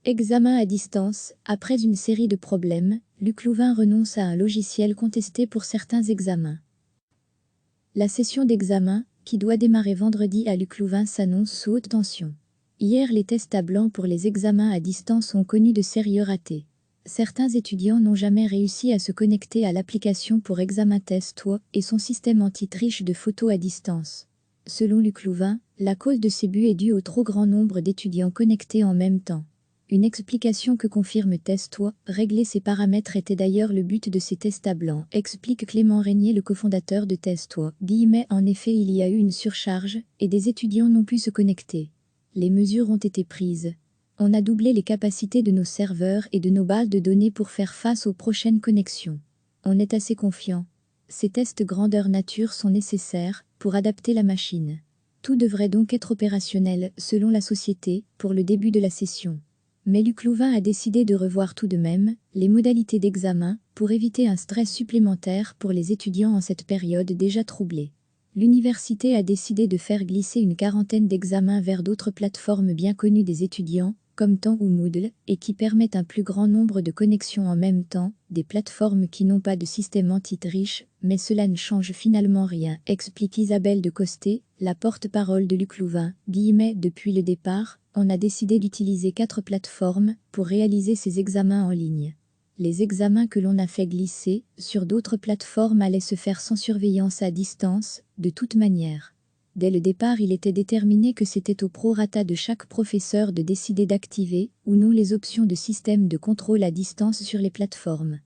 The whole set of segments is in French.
Examen à distance. Après une série de problèmes, Luc Louvain renonce à un logiciel contesté pour certains examens. La session d'examen, qui doit démarrer vendredi à Luc Louvain, s'annonce sous haute tension. Hier, les tests à blanc pour les examens à distance ont connu de sérieux ratés. Certains étudiants n'ont jamais réussi à se connecter à l'application pour examen Testois et son système anti-triche de photos à distance. Selon Luc Louvain, la cause de ces buts est due au trop grand nombre d'étudiants connectés en même temps. Une explication que confirme Testois, régler ces paramètres était d'ailleurs le but de ces tests à blanc, explique Clément Régnier, le cofondateur de Testois. En effet, il y a eu une surcharge, et des étudiants n'ont pu se connecter. Les mesures ont été prises. On a doublé les capacités de nos serveurs et de nos bases de données pour faire face aux prochaines connexions. On est assez confiant. Ces tests grandeur nature sont nécessaires pour adapter la machine. Tout devrait donc être opérationnel, selon la société, pour le début de la session. Mais Luc Louvain a décidé de revoir tout de même les modalités d'examen pour éviter un stress supplémentaire pour les étudiants en cette période déjà troublée. L'université a décidé de faire glisser une quarantaine d'examens vers d'autres plateformes bien connues des étudiants, comme Temps ou Moodle, et qui permettent un plus grand nombre de connexions en même temps, des plateformes qui n'ont pas de système anti-triche, mais cela ne change finalement rien, explique Isabelle de Costé, la porte-parole de Luc Louvain. Depuis le départ, on a décidé d'utiliser 4 plateformes pour réaliser ces examens en ligne. Les examens que l'on a fait glisser sur d'autres plateformes allaient se faire sans surveillance à distance, de toute manière. Dès le départ, il était déterminé que c'était au prorata de chaque professeur de décider d'activer ou non les options de système de contrôle à distance sur les plateformes.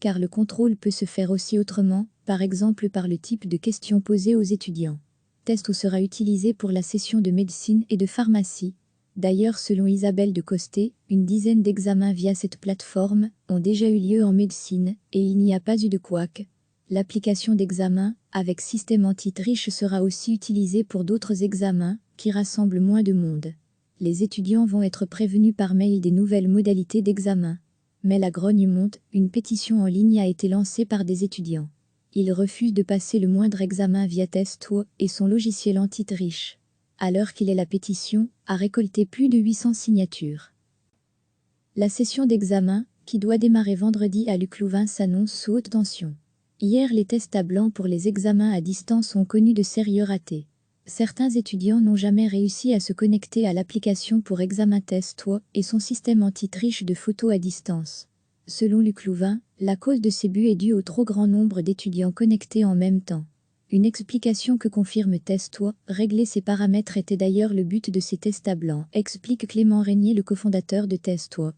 Car le contrôle peut se faire aussi autrement, par exemple par le type de questions posées aux étudiants. Testois sera utilisé pour la session de médecine et de pharmacie. D'ailleurs, selon Isabelle de Costé, une dizaine d'examens via cette plateforme ont déjà eu lieu en médecine et il n'y a pas eu de couac. L'application d'examen, avec système anti-triche, sera aussi utilisée pour d'autres examens qui rassemblent moins de monde. Les étudiants vont être prévenus par mail des nouvelles modalités d'examen. Mais la grogne monte, une pétition en ligne a été lancée par des étudiants. Ils refusent de passer le moindre examen via Testois et son logiciel anti-triche. À l'heure qu'il est, la pétition a récolté plus de 800 signatures. La session d'examen, qui doit démarrer vendredi à Luc Louvain, s'annonce sous haute tension. Hier, les tests à blanc pour les examens à distance ont connu de sérieux ratés. Certains étudiants n'ont jamais réussi à se connecter à l'application pour examen Testois et son système anti-triche de photos à distance. Selon Luc Louvain, la cause de ces buts est due au trop grand nombre d'étudiants connectés en même temps. Une explication que confirme Testois, régler ces paramètres était d'ailleurs le but de ces tests à blanc, explique Clément Régnier, le cofondateur de Testois.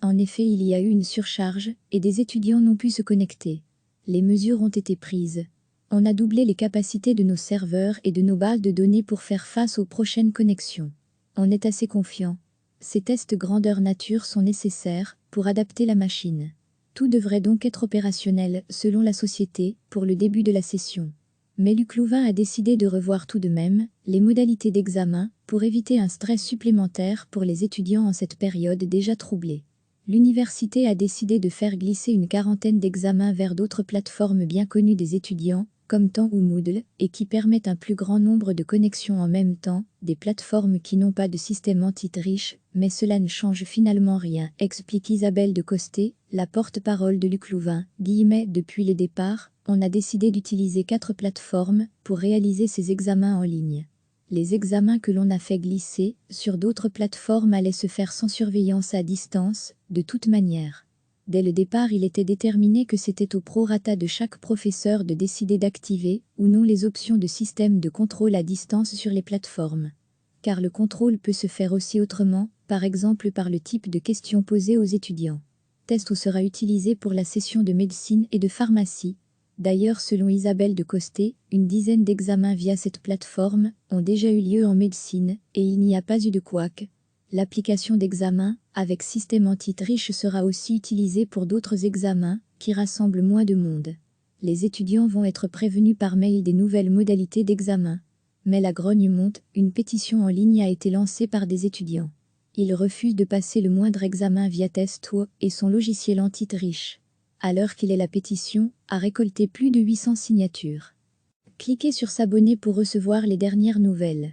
En effet, il y a eu une surcharge, et des étudiants n'ont pu se connecter. Les mesures ont été prises. On a doublé les capacités de nos serveurs et de nos bases de données pour faire face aux prochaines connexions. On est assez confiant. Ces tests grandeur nature sont nécessaires pour adapter la machine. Tout devrait donc être opérationnel, selon la société, pour le début de la session. Mais Luc Louvain a décidé de revoir tout de même les modalités d'examen pour éviter un stress supplémentaire pour les étudiants en cette période déjà troublée. L'université a décidé de faire glisser une quarantaine d'examens vers d'autres plateformes bien connues des étudiants, comme Temps ou Moodle, et qui permettent un plus grand nombre de connexions en même temps, des plateformes qui n'ont pas de système anti-triche, mais cela ne change finalement rien, explique Isabelle de Costé, la porte-parole de Luc Louvain. Depuis le départ, on a décidé d'utiliser 4 plateformes pour réaliser ces examens en ligne. Les examens que l'on a fait glisser sur d'autres plateformes allaient se faire sans surveillance à distance, de toute manière. Dès le départ, il était déterminé que c'était au prorata de chaque professeur de décider d'activer ou non les options de système de contrôle à distance sur les plateformes. Car le contrôle peut se faire aussi autrement, par exemple par le type de questions posées aux étudiants. Testois sera utilisé pour la session de médecine et de pharmacie. D'ailleurs, selon Isabelle de Costé, une dizaine d'examens via cette plateforme ont déjà eu lieu en médecine et il n'y a pas eu de couac. L'application d'examen, avec système anti-triche, sera aussi utilisée pour d'autres examens qui rassemblent moins de monde. Les étudiants vont être prévenus par mail des nouvelles modalités d'examen. Mais la grogne monte, une pétition en ligne a été lancée par des étudiants. Ils refusent de passer le moindre examen via Testois et son logiciel anti-triche. À l'heure qu'il est, la pétition a récolté plus de 800 signatures. Cliquez sur s'abonner pour recevoir les dernières nouvelles.